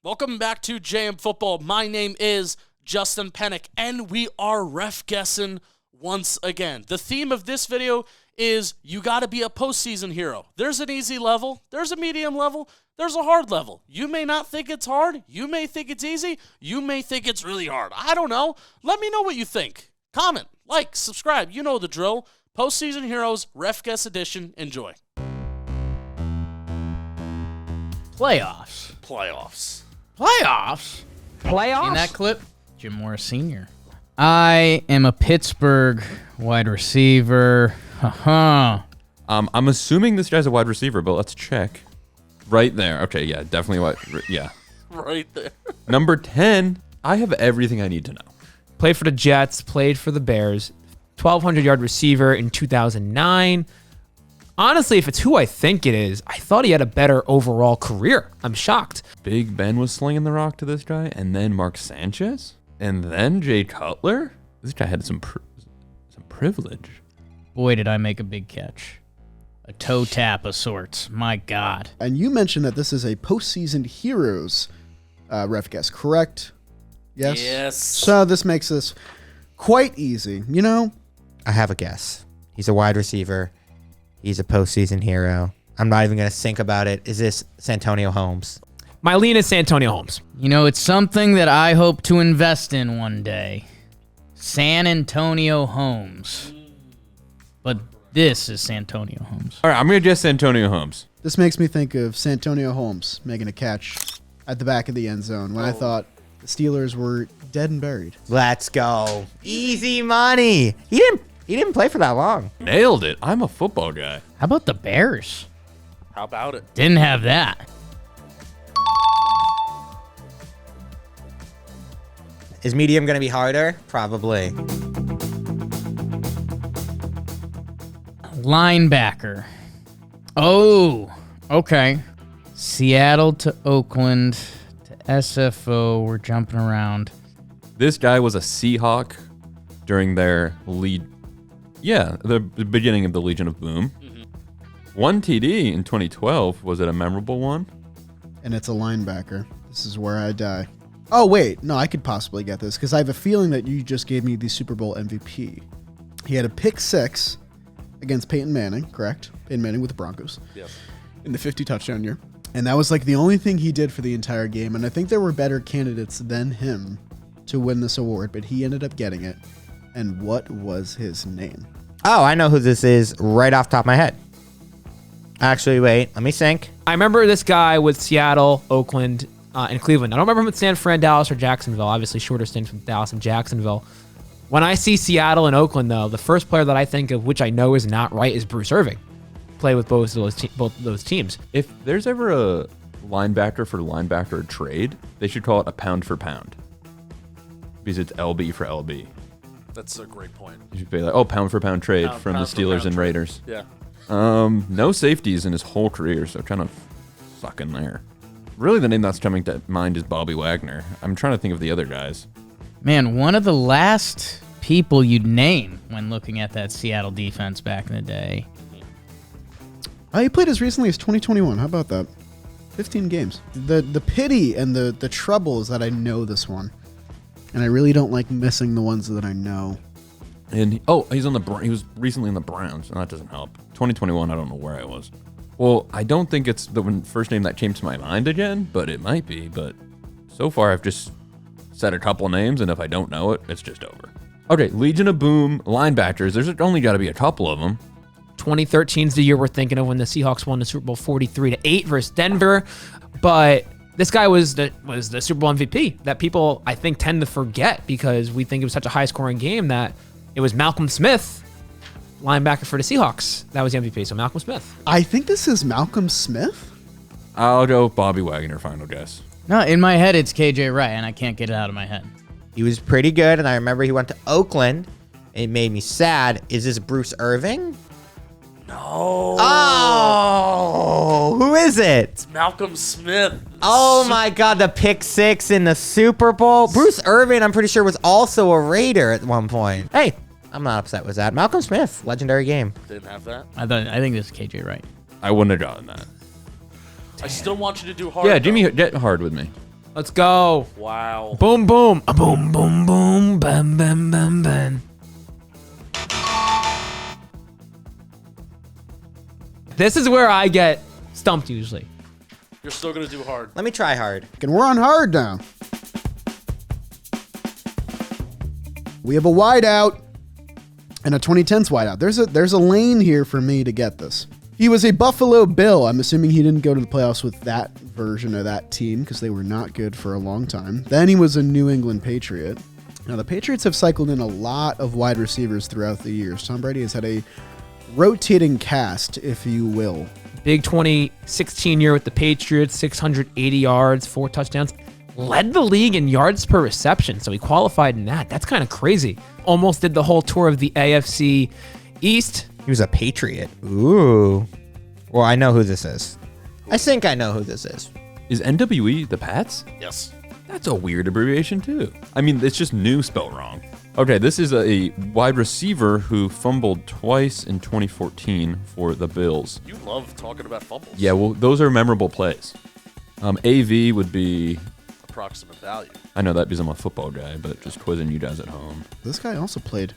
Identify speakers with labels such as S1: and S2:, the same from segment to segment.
S1: Welcome back to JM Football. My name is Justin Penik, and we are ref guessing once again. The theme of this video is you got to be a postseason hero. There's an easy level, there's a medium level, there's a hard level. You may not think it's hard, you may think it's easy, you may think it's really hard. I don't know. Let me know what you think. Comment, like, subscribe. You know the drill. Postseason Heroes, Ref Guess Edition. Enjoy.
S2: Playoffs.
S3: Playoffs?
S2: In that clip, Jim Morris Sr. I am a Pittsburgh wide receiver.
S4: I'm assuming this guy's a wide receiver, but let's check. Right there. Okay, yeah, definitely yeah.
S1: Right there.
S4: Number 10, I have everything I need to know.
S3: Played for the Jets, played for the Bears. 1,200-yard receiver in 2009. Honestly, if it's who I think it is, I thought he had a better overall career. I'm shocked.
S4: Big Ben was slinging the rock to this guy, and then Mark Sanchez, and then Jay Cutler. This guy had some privilege.
S2: Boy, did I make a big catch. A toe tap of sorts. My God.
S5: And you mentioned that this is a postseason heroes ref guess, correct? Yes?
S1: Yes.
S5: So this makes this quite easy. You know,
S6: I have a guess. He's a wide receiver. He's a postseason hero. I'm not even going to think about it. Is this Santonio Holmes?
S3: My lean is Santonio Holmes.
S2: You know, it's something that I hope to invest in one day. San Antonio Holmes. But this is Santonio Holmes.
S4: All right, I'm going to guess Antonio Holmes.
S5: this makes me think of Santonio Holmes making a catch at the back of the end zone when I thought the Steelers were dead and buried.
S6: Let's go. Easy money. He didn't play for that long.
S4: Nailed it. I'm a football guy.
S2: How about the Bears?
S1: How about it?
S2: Didn't have that.
S6: Is medium going to be harder? Probably.
S2: Linebacker. Oh, okay. Seattle to Oakland to SFO. We're jumping around.
S4: This guy was a Seahawk during their lead. Yeah, the beginning of the Legion of Boom. One TD in 2012. Was it a memorable one?
S5: And it's a linebacker. This is where I die. Oh, wait. No, I could possibly get this because I have a feeling that you just gave me the Super Bowl MVP. He had a pick six against Peyton Manning, correct? Peyton Manning with the Broncos.
S1: Yep.
S5: In the 50 touchdown year. And that was like the only thing he did for the entire game. And I think there were better candidates than him to win this award, but he ended up getting it. And what was his name?
S6: Oh, I know who this is right off the top of my head. Actually, wait. Let me think.
S3: I remember this guy with Seattle, Oakland, and Cleveland. I don't remember him with San Fran, Dallas, or Jacksonville. Obviously, shorter stint from Dallas and Jacksonville. When I see Seattle and Oakland, though, the first player that I think of, which I know is not right, is Bruce Irving. Play with both of those teams.
S4: If there's ever a linebacker for linebacker trade, they should call it a pound for pound. Because it's LB for LB.
S1: That's a great point.
S4: You should be like, oh, pound for pound trade from the
S1: Pound for
S4: Steelers
S1: pound
S4: and
S1: trade.
S4: Raiders.
S1: Yeah.
S4: No safeties in his whole career, so kind of suck in there. Really, the name that's coming to mind is Bobby Wagner. I'm trying to think of the other guys.
S2: Man, one of the last people you'd name when looking at that Seattle defense back in the day.
S5: He played as recently as 2021. How about that? 15 games. The pity and the trouble is that I know this one. And I really don't like missing the ones that I know.
S4: And he was recently in the Browns, and that doesn't help. 2021, I don't know where I was. Well, I don't think it's the first name that came to my mind again, but it might be. But so far, I've just said a couple names, and if I don't know it, it's just over. Okay, Legion of Boom, linebackers. There's only got to be a couple of them.
S3: 2013 is the year we're thinking of when the Seahawks won the Super Bowl 43-8 versus Denver. But this guy was the Super Bowl MVP that people, I think, tend to forget because we think it was such a high-scoring game that it was Malcolm Smith, linebacker for the Seahawks. That was the MVP, so Malcolm Smith.
S5: I think this is Malcolm Smith.
S4: I'll go Bobby Wagner, final guess.
S2: No, in my head, it's KJ Wright, and I can't get it out of my head.
S6: He was pretty good, and I remember he went to Oakland. It made me sad. Is this Bruce Irving?
S1: No.
S6: Oh, who is it?
S1: It's Malcolm Smith.
S6: Oh my God, the pick six in the Super Bowl. Bruce Irving, I'm pretty sure, was also a Raider at one point. Hey, I'm not upset with that. Malcolm Smith, legendary game.
S1: Didn't have that.
S2: I think this is KJ Wright.
S4: I wouldn't have gotten that.
S1: I still want you to do hard.
S4: Yeah,
S1: though.
S4: Jimmy, get hard with me.
S3: Let's go.
S1: Wow.
S3: Boom, boom. A boom, boom, boom. Bam, bam, bam, bam. This is where I get stumped usually.
S1: You're still gonna do hard.
S6: Let me try hard.
S5: And we're on hard now. We have a wideout and a 2010s wideout. There's a lane here for me to get this. He was a Buffalo Bill. I'm assuming he didn't go to the playoffs with that version of that team because they were not good for a long time. Then he was a New England Patriot. Now, the Patriots have cycled in a lot of wide receivers throughout the years. Tom Brady has had a rotating cast, if you will.
S3: Big 2016 year with the Patriots, 680 yards, 4 touchdowns. Led the league in yards per reception, so he qualified in that. That's kind of crazy. Almost did the whole tour of the AFC East.
S6: He was a Patriot. Ooh. Well, I know who this is. I think I know who this is.
S4: Is NWE the Pats?
S1: Yes.
S4: That's a weird abbreviation, too. I mean, it's just new spelled wrong. Okay, this is a wide receiver who fumbled twice in 2014 for the Bills.
S1: You love talking about fumbles.
S4: Yeah, well, those are memorable plays. AV would be...
S1: Approximate value.
S4: I know that because I'm a football guy, but just quizzing you guys at home.
S5: This guy also played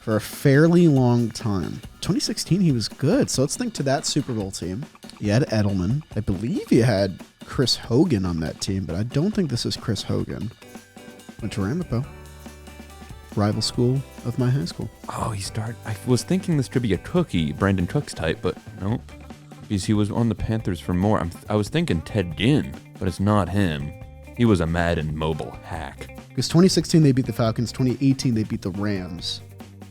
S5: for a fairly long time. 2016, he was good. So let's think to that Super Bowl team. You had Edelman. I believe you had Chris Hogan on that team, but I don't think this is Chris Hogan. Went to Ramapo. Rival school of my high school.
S4: Oh, he started... I was thinking this could be a Cookie, Brandon Cooks type, but nope. Because he was on the Panthers for more. I was thinking Ted Ginn, but it's not him. He was a Madden mobile hack.
S5: Because 2016, they beat the Falcons. 2018, they beat the Rams.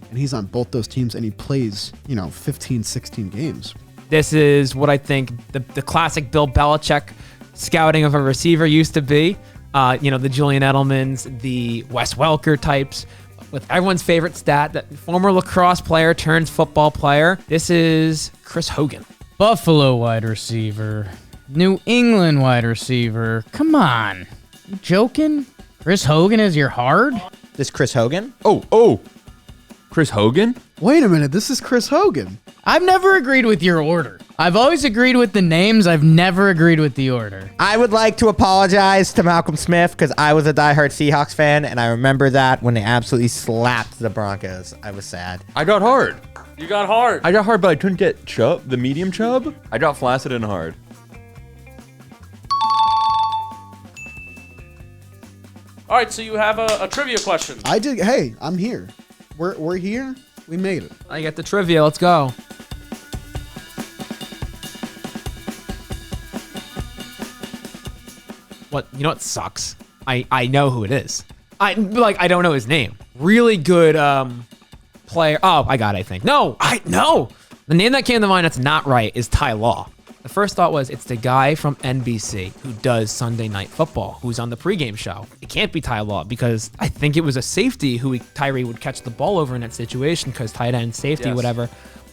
S5: And he's on both those teams, and he plays, 15, 16 games.
S3: This is what I think the classic Bill Belichick scouting of a receiver used to be. The Julian Edelmans, the Wes Welker types. With everyone's favorite stat, that former lacrosse player turns football player. This is Chris Hogan.
S2: Buffalo wide receiver. New England wide receiver. Come on. You joking? Chris Hogan is your hard?
S6: This Chris Hogan?
S4: Oh. Chris Hogan?
S5: Wait a minute, this is Chris Hogan.
S2: I've never agreed with your order. I've always agreed with the names. I've never agreed with the order.
S6: I would like to apologize to Malcolm Smith because I was a diehard Seahawks fan, and I remember that when they absolutely slapped the Broncos. I was sad.
S4: I got hard.
S1: You got hard.
S4: I got hard, but I couldn't get Chubb, the medium Chubb. I got flaccid and hard.
S1: All right, so you have a trivia question.
S5: I did. Hey, I'm here. We're here. We made it.
S3: I get the trivia. Let's go. What? You know what sucks? I know who it is. I don't know his name. Really good player. Oh, I got it, I think. No, the name that came to mind that's not right is Ty Law. The first thought was it's the guy from NBC who does Sunday Night Football, who's on the pregame show. It can't be Ty Law because I think it was a safety who Tyree would catch the ball over in that situation because tight end, safety,
S1: Yes.
S3: whatever.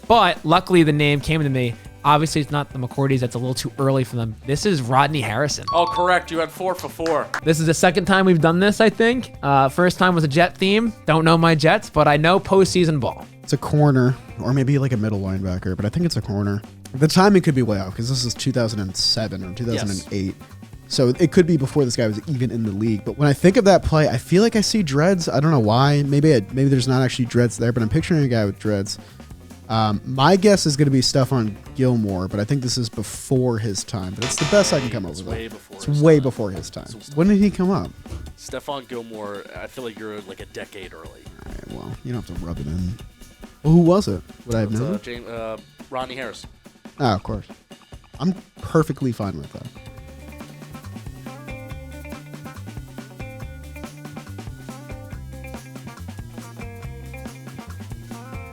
S3: But luckily the name came to me. Obviously it's not the McCourties. That's a little too early for them. This is Rodney Harrison.
S1: Oh, correct. You had 4 for 4.
S3: This is the second time we've done this, I think. First time was a Jet theme. Don't know my Jets, but I know postseason ball.
S5: It's a corner, or maybe like a middle linebacker, but I think it's a corner. The timing could be way off because this is 2007 or 2008. So it could be before this guy was even in the league. But when I think of that play, I feel like I see dreads. I don't know why. Maybe there's not actually dreads there, but I'm picturing a guy with dreads. My guess is going to be Stephon Gilmore, but I think this is before his time. But it's the best I can come up with.
S1: Way before.
S5: It's way before his time. When did he come up?
S1: Stephon Gilmore. I feel like you're like a decade early.
S5: All right, well, you don't have to rub it in. Well, who was it? Would I have known?
S1: Rodney Harris.
S5: Oh, of course. I'm perfectly fine with that.